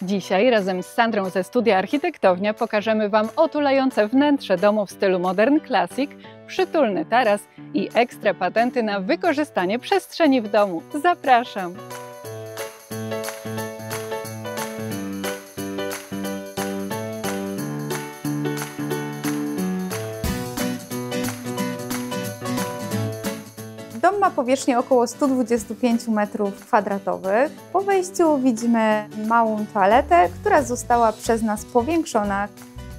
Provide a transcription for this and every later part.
Dzisiaj razem z Sandrą ze Studia Architektownia pokażemy Wam otulające wnętrze domu w stylu Modern Classic, przytulny taras i ekstra patenty na wykorzystanie przestrzeni w domu. Zapraszam! Dom ma powierzchnię około 125 m2. Po wejściu widzimy małą toaletę, która została przez nas powiększona.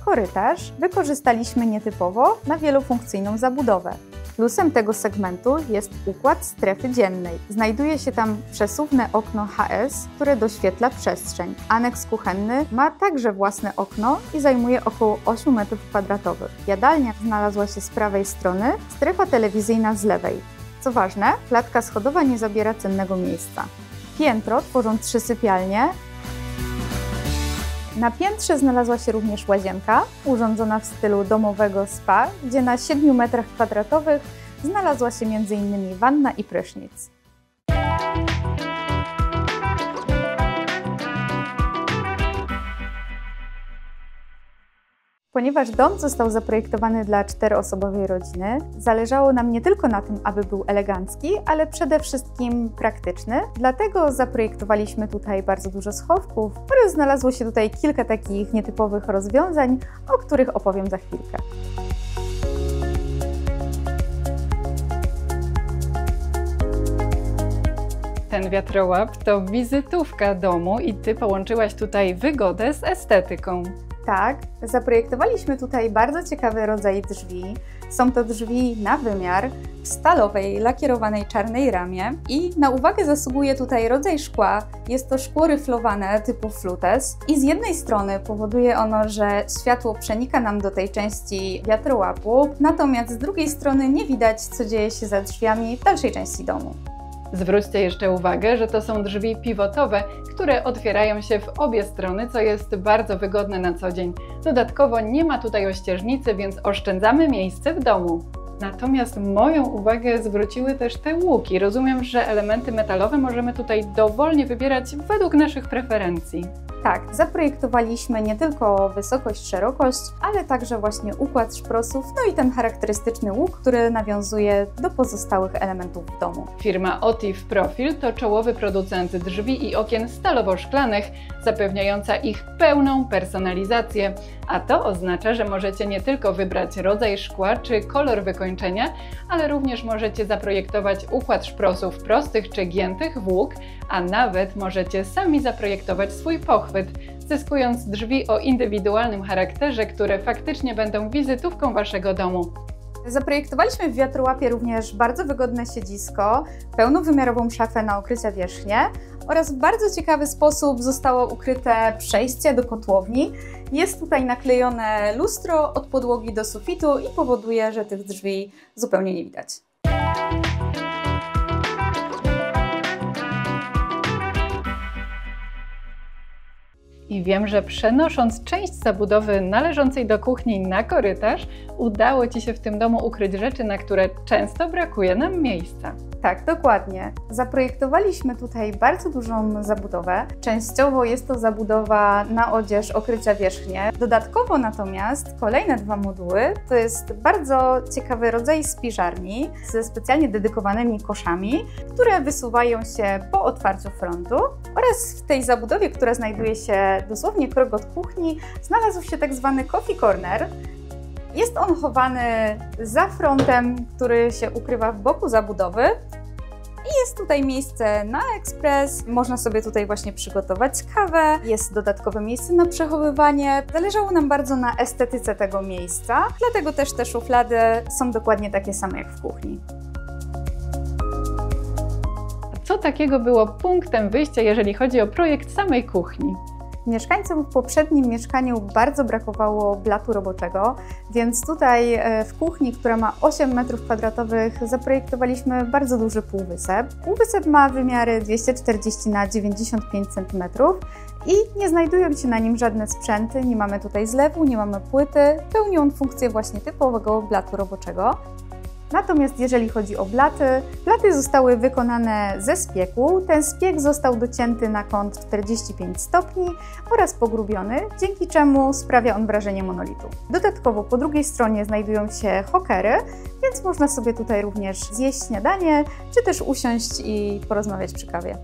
Korytarz wykorzystaliśmy nietypowo na wielofunkcyjną zabudowę. Plusem tego segmentu jest układ strefy dziennej. Znajduje się tam przesuwne okno HS, które doświetla przestrzeń. Aneks kuchenny ma także własne okno i zajmuje około 8 m2. Jadalnia znalazła się z prawej strony, strefa telewizyjna z lewej. Co ważne, klatka schodowa nie zabiera cennego miejsca. Piętro tworzą 3 sypialnie. Na piętrze znalazła się również łazienka, urządzona w stylu domowego spa, gdzie na 7 m2 znalazła się m.in. wanna i prysznic. Ponieważ dom został zaprojektowany dla 4-osobowej rodziny, zależało nam nie tylko na tym, aby był elegancki, ale przede wszystkim praktyczny. Dlatego zaprojektowaliśmy tutaj bardzo dużo schowków oraz znalazło się tutaj kilka takich nietypowych rozwiązań, o których opowiem za chwilkę. Ten wiatrołap to wizytówka domu i Ty połączyłaś tutaj wygodę z estetyką. Tak, zaprojektowaliśmy tutaj bardzo ciekawy rodzaj drzwi. Są to drzwi na wymiar w stalowej, lakierowanej czarnej ramie i na uwagę zasługuje tutaj rodzaj szkła. Jest to szkło ryflowane typu flutes i z jednej strony powoduje ono, że światło przenika nam do tej części wiatrołapu, natomiast z drugiej strony nie widać, co dzieje się za drzwiami w dalszej części domu. Zwróćcie jeszcze uwagę, że to są drzwi pivotowe, które otwierają się w obie strony, co jest bardzo wygodne na co dzień. Dodatkowo nie ma tutaj ościeżnicy, więc oszczędzamy miejsce w domu. Natomiast moją uwagę zwróciły też te łuki. Rozumiem, że elementy metalowe możemy tutaj dowolnie wybierać według naszych preferencji. Tak, zaprojektowaliśmy nie tylko wysokość, szerokość, ale także właśnie układ szprosów, no i ten charakterystyczny łuk, który nawiązuje do pozostałych elementów w domu. Firma Otif Profil to czołowy producent drzwi i okien stalowo-szklanych, zapewniająca ich pełną personalizację, a to oznacza, że możecie nie tylko wybrać rodzaj szkła czy kolor wykończenia, ale również możecie zaprojektować układ szprosów prostych czy giętych w łuk, a nawet możecie sami zaprojektować swój pochwyt, zyskując drzwi o indywidualnym charakterze, które faktycznie będą wizytówką Waszego domu. Zaprojektowaliśmy w wiatrołapie również bardzo wygodne siedzisko, pełnowymiarową szafę na okrycia wierzchnie oraz w bardzo ciekawy sposób zostało ukryte przejście do kotłowni. Jest tutaj naklejone lustro od podłogi do sufitu i powoduje, że tych drzwi zupełnie nie widać. I wiem, że przenosząc część zabudowy należącej do kuchni na korytarz, udało Ci się w tym domu ukryć rzeczy, na które często brakuje nam miejsca. Tak, dokładnie. Zaprojektowaliśmy tutaj bardzo dużą zabudowę. Częściowo jest to zabudowa na odzież, okrycia wierzchnie. Dodatkowo natomiast kolejne 2 moduły to jest bardzo ciekawy rodzaj spiżarni ze specjalnie dedykowanymi koszami, które wysuwają się po otwarciu frontu oraz w tej zabudowie, która znajduje się dosłownie krok od kuchni, znalazł się tak zwany coffee corner. Jest on chowany za frontem, który się ukrywa w boku zabudowy i jest tutaj miejsce na ekspres. Można sobie tutaj właśnie przygotować kawę, jest dodatkowe miejsce na przechowywanie. Zależało nam bardzo na estetyce tego miejsca, dlatego też te szuflady są dokładnie takie same jak w kuchni. Co takiego było punktem wyjścia, jeżeli chodzi o projekt samej kuchni? Mieszkańcom w poprzednim mieszkaniu bardzo brakowało blatu roboczego, więc tutaj w kuchni, która ma 8 m2, zaprojektowaliśmy bardzo duży półwysep. Półwysep ma wymiary 240 na 95 cm i nie znajdują się na nim żadne sprzęty, nie mamy tutaj zlewu, nie mamy płyty, pełni on funkcję właśnie typowego blatu roboczego. Natomiast jeżeli chodzi o blaty, blaty zostały wykonane ze spieku. Ten spiek został docięty na kąt 45 stopni oraz pogrubiony, dzięki czemu sprawia on wrażenie monolitu. Dodatkowo po drugiej stronie znajdują się hokery, więc można sobie tutaj również zjeść śniadanie, czy też usiąść i porozmawiać przy kawie.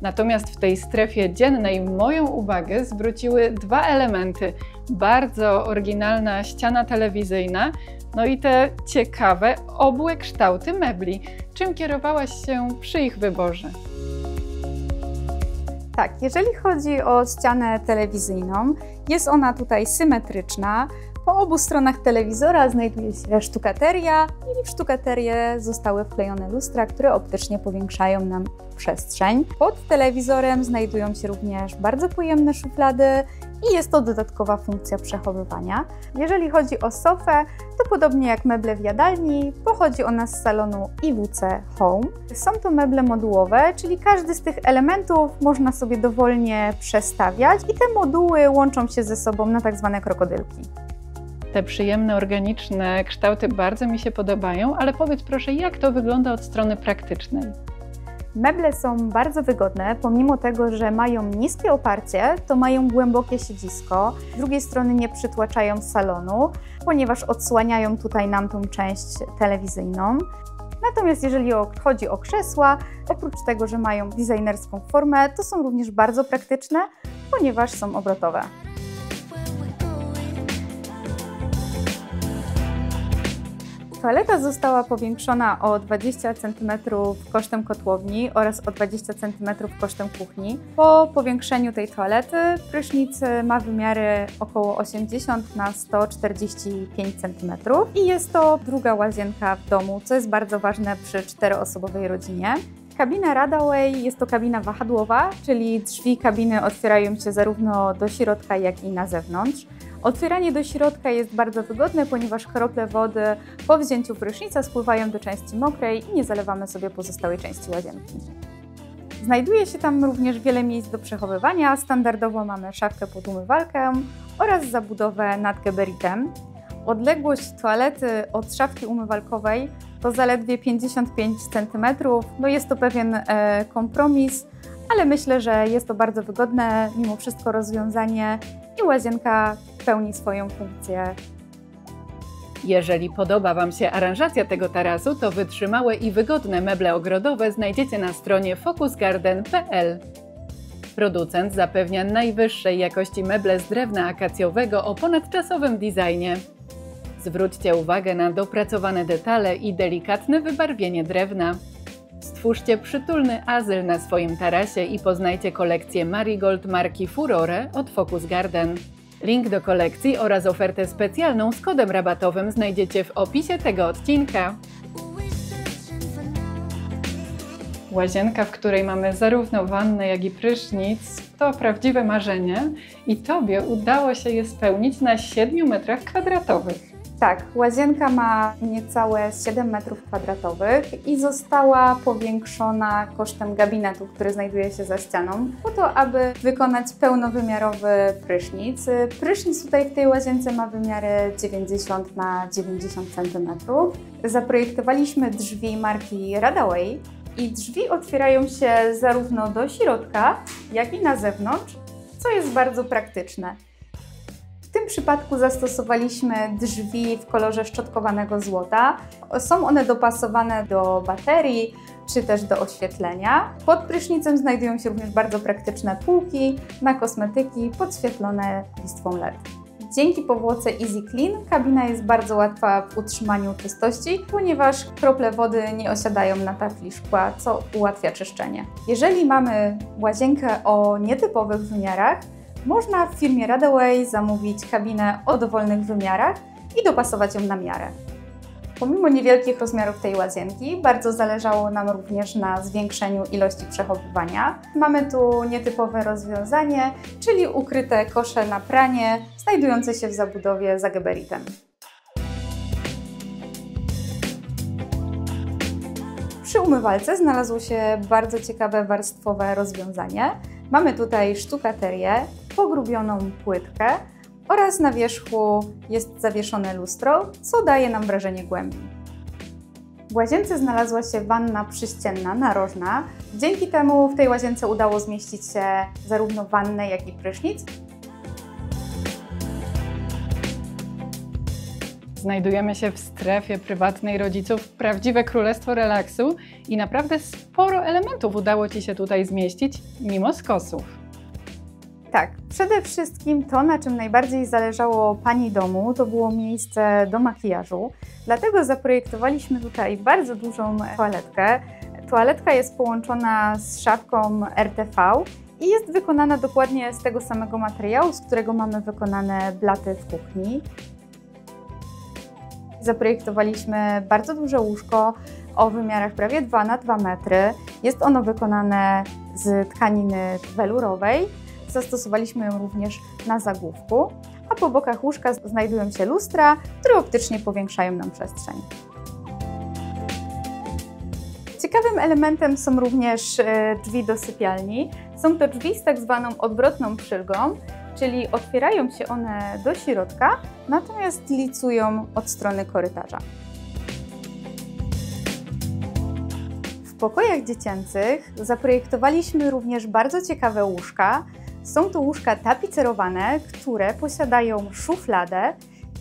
Natomiast w tej strefie dziennej moją uwagę zwróciły dwa elementy. Bardzo oryginalna ściana telewizyjna, no i te ciekawe, obłe kształty mebli. Czym kierowałaś się przy ich wyborze? Tak, jeżeli chodzi o ścianę telewizyjną, jest ona tutaj symetryczna. Po obu stronach telewizora znajduje się sztukateria i w sztukaterię zostały wklejone lustra, które optycznie powiększają nam przestrzeń. Pod telewizorem znajdują się również bardzo pojemne szuflady i jest to dodatkowa funkcja przechowywania. Jeżeli chodzi o sofę, to podobnie jak meble w jadalni, pochodzi ona z salonu IWC Home. Są to meble modułowe, czyli każdy z tych elementów można sobie dowolnie przestawiać i te moduły łączą się ze sobą na tak zwane krokodylki. Te przyjemne, organiczne kształty bardzo mi się podobają, ale powiedz proszę, jak to wygląda od strony praktycznej? Meble są bardzo wygodne, pomimo tego, że mają niskie oparcie, to mają głębokie siedzisko. Z drugiej strony nie przytłaczają salonu, ponieważ odsłaniają tutaj nam tą część telewizyjną. Natomiast jeżeli chodzi o krzesła, oprócz tego, że mają designerską formę, to są również bardzo praktyczne, ponieważ są obrotowe. Toaleta została powiększona o 20 cm kosztem kotłowni oraz o 20 cm kosztem kuchni. Po powiększeniu tej toalety prysznic ma wymiary około 80 na 145 cm i jest to druga łazienka w domu, co jest bardzo ważne przy 4-osobowej rodzinie. Kabina Radaway jest to kabina wahadłowa, czyli drzwi kabiny otwierają się zarówno do środka, jak i na zewnątrz. Otwieranie do środka jest bardzo wygodne, ponieważ krople wody po wzięciu prysznica spływają do części mokrej i nie zalewamy sobie pozostałej części łazienki. Znajduje się tam również wiele miejsc do przechowywania. Standardowo mamy szafkę pod umywalkę oraz zabudowę nad gabaritem. Odległość toalety od szafki umywalkowej to zaledwie 55 cm. No jest to pewien kompromis, ale myślę, że jest to bardzo wygodne mimo wszystko rozwiązanie i łazienka pełni swoją funkcję. Jeżeli podoba Wam się aranżacja tego tarasu, to wytrzymałe i wygodne meble ogrodowe znajdziecie na stronie focusgarden.pl. Producent zapewnia najwyższej jakości meble z drewna akacjowego o ponadczasowym designie. Zwróćcie uwagę na dopracowane detale i delikatne wybarwienie drewna. Stwórzcie przytulny azyl na swoim tarasie i poznajcie kolekcję Marigold marki Furore od Focus Garden. Link do kolekcji oraz ofertę specjalną z kodem rabatowym znajdziecie w opisie tego odcinka. Łazienka, w której mamy zarówno wannę, jak i prysznic, to prawdziwe marzenie i Tobie udało się je spełnić na 7 metrach kwadratowych. Tak, łazienka ma niecałe 7 m² i została powiększona kosztem gabinetu, który znajduje się za ścianą, po to, aby wykonać pełnowymiarowy prysznic. Prysznic tutaj w tej łazience ma wymiary 90 na 90 cm. Zaprojektowaliśmy drzwi marki Radaway i drzwi otwierają się zarówno do środka, jak i na zewnątrz, co jest bardzo praktyczne. W tym przypadku zastosowaliśmy drzwi w kolorze szczotkowanego złota. Są one dopasowane do baterii czy też do oświetlenia. Pod prysznicem znajdują się również bardzo praktyczne półki na kosmetyki podświetlone listwą LED. Dzięki powłoce Easy Clean kabina jest bardzo łatwa w utrzymaniu czystości, ponieważ krople wody nie osiadają na tafli szkła, co ułatwia czyszczenie. Jeżeli mamy łazienkę o nietypowych wymiarach, można w firmie Radaway zamówić kabinę o dowolnych wymiarach i dopasować ją na miarę. Pomimo niewielkich rozmiarów tej łazienki, bardzo zależało nam również na zwiększeniu ilości przechowywania. Mamy tu nietypowe rozwiązanie, czyli ukryte kosze na pranie, znajdujące się w zabudowie za gabaritem. Przy umywalce znalazło się bardzo ciekawe warstwowe rozwiązanie. Mamy tutaj sztukaterię, pogrubioną płytkę oraz na wierzchu jest zawieszone lustro, co daje nam wrażenie głębi. W łazience znalazła się wanna przyścienna, narożna. Dzięki temu w tej łazience udało zmieścić się zarówno wannę, jak i prysznic. Znajdujemy się w strefie prywatnej rodziców, prawdziwe królestwo relaksu i naprawdę sporo elementów udało Ci się tutaj zmieścić, mimo skosów. Tak, przede wszystkim to, na czym najbardziej zależało Pani domu, to było miejsce do makijażu. Dlatego zaprojektowaliśmy tutaj bardzo dużą toaletkę. Toaletka jest połączona z szafką RTV i jest wykonana dokładnie z tego samego materiału, z którego mamy wykonane blaty w kuchni. Zaprojektowaliśmy bardzo duże łóżko o wymiarach prawie 2 na 2 metry. Jest ono wykonane z tkaniny welurowej. Zastosowaliśmy ją również na zagłówku, a po bokach łóżka znajdują się lustra, które optycznie powiększają nam przestrzeń. Ciekawym elementem są również drzwi do sypialni. Są to drzwi z tak zwaną odwrotną przylgą, czyli otwierają się one do środka, natomiast licują od strony korytarza. W pokojach dziecięcych zaprojektowaliśmy również bardzo ciekawe łóżka. Są to łóżka tapicerowane, które posiadają szufladę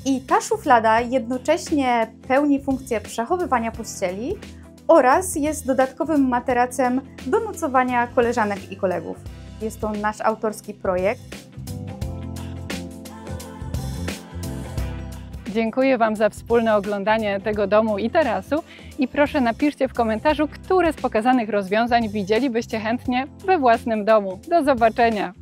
i ta szuflada jednocześnie pełni funkcję przechowywania pościeli oraz jest dodatkowym materacem do nocowania koleżanek i kolegów. Jest to nasz autorski projekt. Dziękuję Wam za wspólne oglądanie tego domu i tarasu i proszę napiszcie w komentarzu, które z pokazanych rozwiązań widzielibyście chętnie we własnym domu. Do zobaczenia!